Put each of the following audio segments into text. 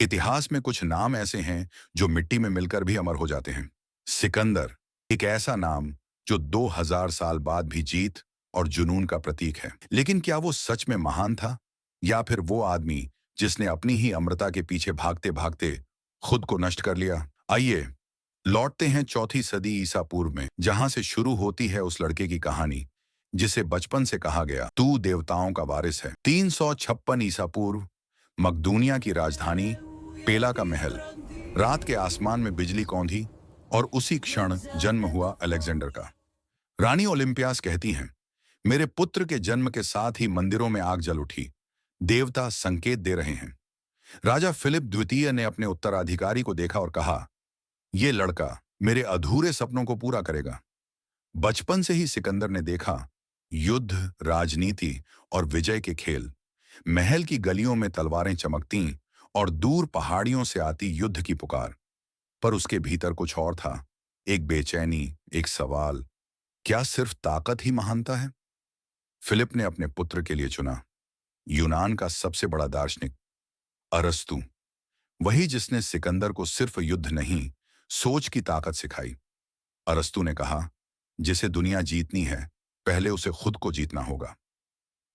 इतिहास में कुछ नाम ऐसे हैं जो मिट्टी में मिलकर भी अमर हो जाते हैं। सिकंदर एक ऐसा नाम जो 2000 साल बाद भी जीत और जुनून का प्रतीक है। लेकिन क्या वो सच में महान था, या फिर वो आदमी जिसने अपनी ही अमरता के पीछे भागते भागते खुद को नष्ट कर लिया? आइए लौटते हैं चौथी सदी ईसा पूर्व में, जहां से शुरू होती है उस लड़के की कहानी जिसे बचपन से कहा गया तू देवताओं का वारिस है। 356 ईसा पूर्व, मकदूनिया की राजधानी पेला का महल। रात के आसमान में बिजली कौंधी और उसी क्षण जन्म हुआ अलेक्जेंडर का। रानी ओलिम्पियास कहती हैं, मेरे पुत्र के जन्म के साथ ही मंदिरों में आग जल उठी। देवता संकेत दे रहे हैं। राजा फिलिप द्वितीय ने अपने उत्तराधिकारी को देखा और कहा, यह लड़का मेरे अधूरे सपनों को पूरा करेगा। बचपन से ही सिकंदर ने देखा युद्ध, राजनीति और विजय के खेल। महल की गलियों में तलवारें चमकतीं और दूर पहाड़ियों से आती युद्ध की पुकार। पर उसके भीतर कुछ और था, एक बेचैनी, एक सवाल, क्या सिर्फ ताकत ही महानता है? फिलिप ने अपने पुत्र के लिए चुना यूनान का सबसे बड़ा दार्शनिक अरस्तु, वही जिसने सिकंदर को सिर्फ युद्ध नहीं, सोच की ताकत सिखाई। अरस्तु ने कहा, जिसे दुनिया जीतनी है, पहले उसे खुद को जीतना होगा।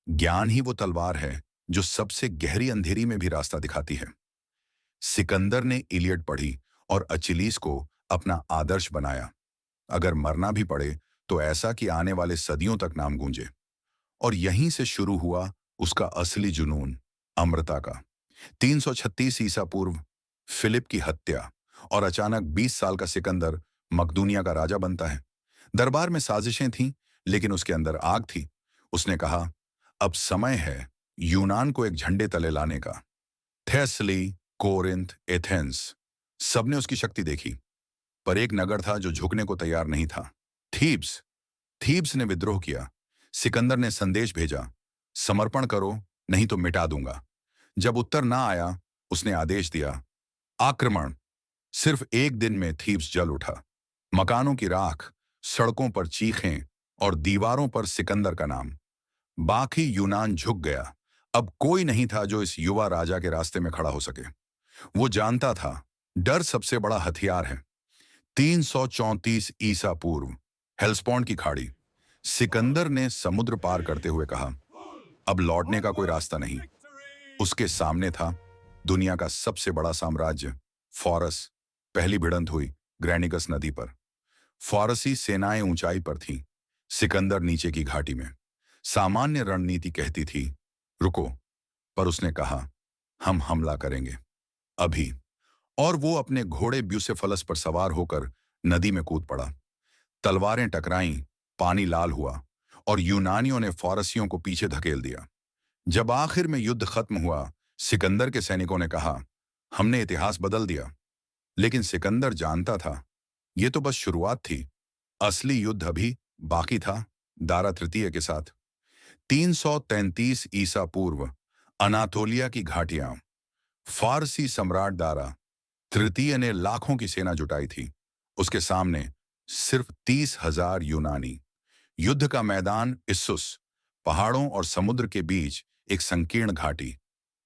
ज्ञान ही वो तलवार है जो सबसे गहरी अंधेरी में भी रास्ता दिखाती है। सिकंदर ने इलियड पढ़ी और अचिलीस को अपना आदर्श बनाया। अगर मरना भी पड़े तो ऐसा कि आने वाले सदियों तक नाम गूंजे। और यहीं से शुरू हुआ उसका असली जुनून, अमरता का। 336 ईसा पूर्व, फिलिप की हत्या और अचानक 20 साल का सिकंदर मकदूनिया का राजा बनता है। दरबार में साजिशें थीं, लेकिन उसके अंदर आग थी। उसने कहा, अब समय है यूनान को एक झंडे तले लाने का। थेसली, कोरिंथ, एथेंस, सबने उसकी शक्ति देखी, पर एक नगर था जो झुकने को तैयार नहीं था, थीब्स। थीब्स ने विद्रोह किया। सिकंदर ने संदेश भेजा, समर्पण करो नहीं तो मिटा दूंगा। जब उत्तर ना आया, उसने आदेश दिया, आक्रमण। सिर्फ एक दिन में थीब्स जल उठा। मकानों की राख, सड़कों पर चीखें और दीवारों पर सिकंदर का नाम। बाकी यूनान झुक गया। अब कोई नहीं था जो इस युवा राजा के रास्ते में खड़ा हो सके। वो जानता था, डर सबसे बड़ा हथियार है। 334 ईसा पूर्व, हेल्सपॉन्ड की खाड़ी। सिकंदर ने समुद्र पार करते हुए कहा, अब लौटने का कोई रास्ता नहीं। उसके सामने था दुनिया का सबसे बड़ा साम्राज्य, फारस। पहली भिड़ंत हुई ग्रैनिकस नदी पर। फारसी सेनाएं ऊंचाई पर थीं, सिकंदर नीचे की घाटी में। सामान्य रणनीति कहती थी, रुको, पर उसने कहा, हम हमला करेंगे, अभी। और वो अपने घोड़े ब्यूसेफलस पर सवार होकर नदी में कूद पड़ा। तलवारें टकराईं, पानी लाल हुआ और यूनानियों ने फारसियों को पीछे धकेल दिया। जब आखिर में युद्ध खत्म हुआ, सिकंदर के सैनिकों ने कहा, हमने इतिहास बदल दिया। लेकिन सिकंदर जानता था, यह तो बस शुरुआत थी। असली युद्ध अभी बाकी था, दारा तृतीय के साथ। 333 ईसा पूर्व, अनातोलिया की घाटियां। फारसी सम्राट दारा तृतीय ने लाखों की सेना जुटाई थी। उसके सामने सिर्फ 30,000 यूनानी। युद्ध का मैदान इस्सुस, पहाड़ों और समुद्र के बीच एक संकीर्ण घाटी।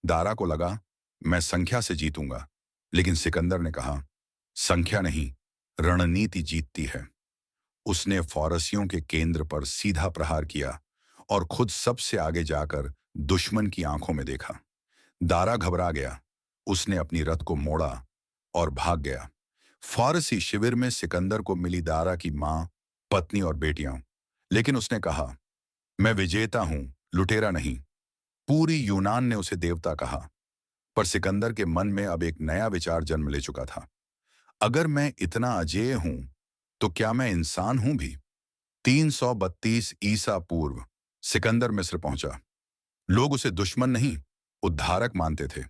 दारा को लगा, मैं संख्या से जीतूंगा। लेकिन सिकंदर ने कहा, संख्या नहीं, रणनीति जीतती है। उसने फारसियों के केंद्र पर सीधा प्रहार किया और खुद सबसे आगे जाकर दुश्मन की आंखों में देखा। दारा घबरा गया। उसने अपनी रथ को मोड़ा और भाग गया। फारसी शिविर में सिकंदर को मिली दारा की मां, पत्नी और बेटियां। लेकिन उसने कहा, मैं विजेता हूं, लुटेरा नहीं। पूरी यूनान ने उसे देवता कहा। पर सिकंदर के मन में अब एक नया विचार जन्म ले चुका था, अगर मैं इतना अजेय हूं तो क्या मैं इंसान हूं भी? 332 ईसा पूर्व, सिकंदर मिस्र पहुंचा। लोग उसे दुश्मन नहीं, उद्धारक मानते थे।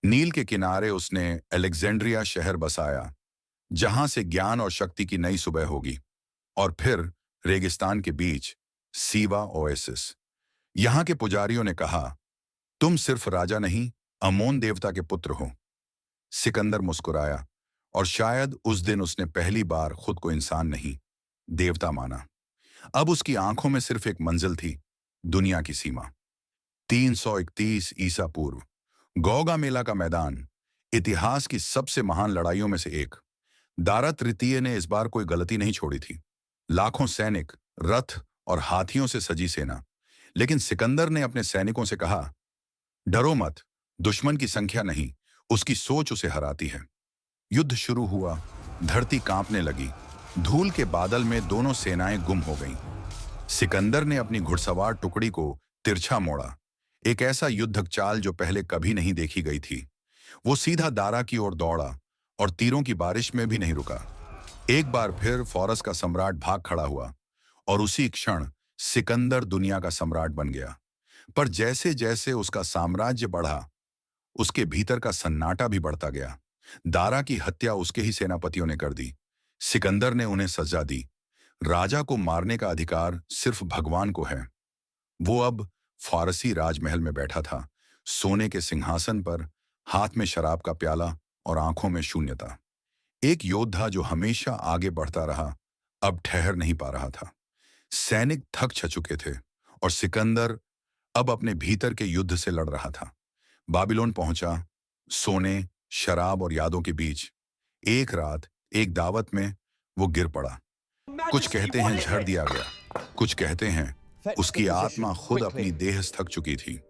नील के किनारे उसने अलेक्जेंड्रिया शहर बसाया, जहां से ज्ञान और शक्ति की नई सुबह होगी। और फिर रेगिस्तान के बीच सीवा ओएसिस। यहां के पुजारियों ने कहा, तुम सिर्फ राजा नहीं, अमोन देवता के पुत्र हो। सिकंदर मुस्कुराया और शायद उस दिन उसने पहली बार खुद को इंसान नहीं, देवता माना। अब उसकी आंखों में सिर्फ एक मंजिल थी, दुनिया की सीमा। 331 ईसा पूर्व, गौगा मेला का मैदान। इतिहास की सबसे महान लड़ाइयों में से एक। दारा तृतीय ने इस बार कोई गलती नहीं छोड़ी थी। लाखों सैनिक, रथ और हाथियों से सजी सेना। लेकिन सिकंदर ने अपने सैनिकों से कहा, डरो मत, दुश्मन की संख्या नहीं, उसकी सोच उसे हराती है। युद्ध शुरू हुआ, धरती कांपने लगी। धूल के बादल में दोनों सेनाएं गुम हो गईं। सिकंदर ने अपनी घुड़सवार टुकड़ी को तिरछा मोड़ा। एक ऐसा युद्धक चाल जो पहले कभी नहीं देखी गई थी। वो सीधा दारा की ओर दौड़ा और तीरों की बारिश में भी नहीं रुका। एक बार फिर फारस का सम्राट भाग खड़ा हुआ और उसी क्षण सिकंदर दुनिया का सम्राट बन गया। पर जैसे जैसे उसका साम्राज्य बढ़ा, उसके भीतर का सन्नाटा भी बढ़ता गया। दारा की हत्या उसके ही सेनापतियों ने कर दी। सिकंदर ने उन्हें सजा दी। राजा को मारने का अधिकार सिर्फ भगवान को है। वो अब फारसी राजमहल में बैठा था, सोने के सिंहासन पर, हाथ में शराब का प्याला और आंखों में शून्यता। एक योद्धा जो हमेशा आगे बढ़ता रहा, अब ठहर नहीं पा रहा था। सैनिक थक चुके थे और सिकंदर अब अपने भीतर के युद्ध से लड़ रहा था। बाबिलोन पहुंचा, सोने, शराब और यादों के बीच। एक रात, एक दावत में वो गिर पड़ा। कुछ कहते हैं झड़ दिया गया, कुछ कहते हैं उसकी आत्मा खुद अपनी देह थक चुकी थी।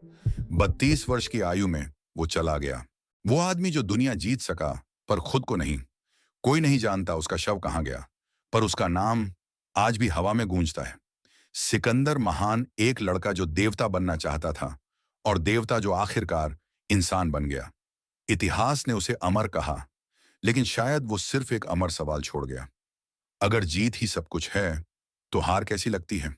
32 वर्ष की आयु में वो चला गया। वो आदमी जो दुनिया जीत सका, पर खुद को नहीं। कोई नहीं जानता उसका शव कहाँ गया, पर उसका नाम आज भी हवा में गूंजता है। सिकंदर महान, एक लड़का जो देवता बनना चाहता था और देवता जो आखिरकार इंसान बन गया। इतिहास ने उसे अमर कहा, लेकिन शायद वो सिर्फ एक अमर सवाल छोड़ गया। अगर जीत ही सब कुछ है, तो हार कैसी लगती है?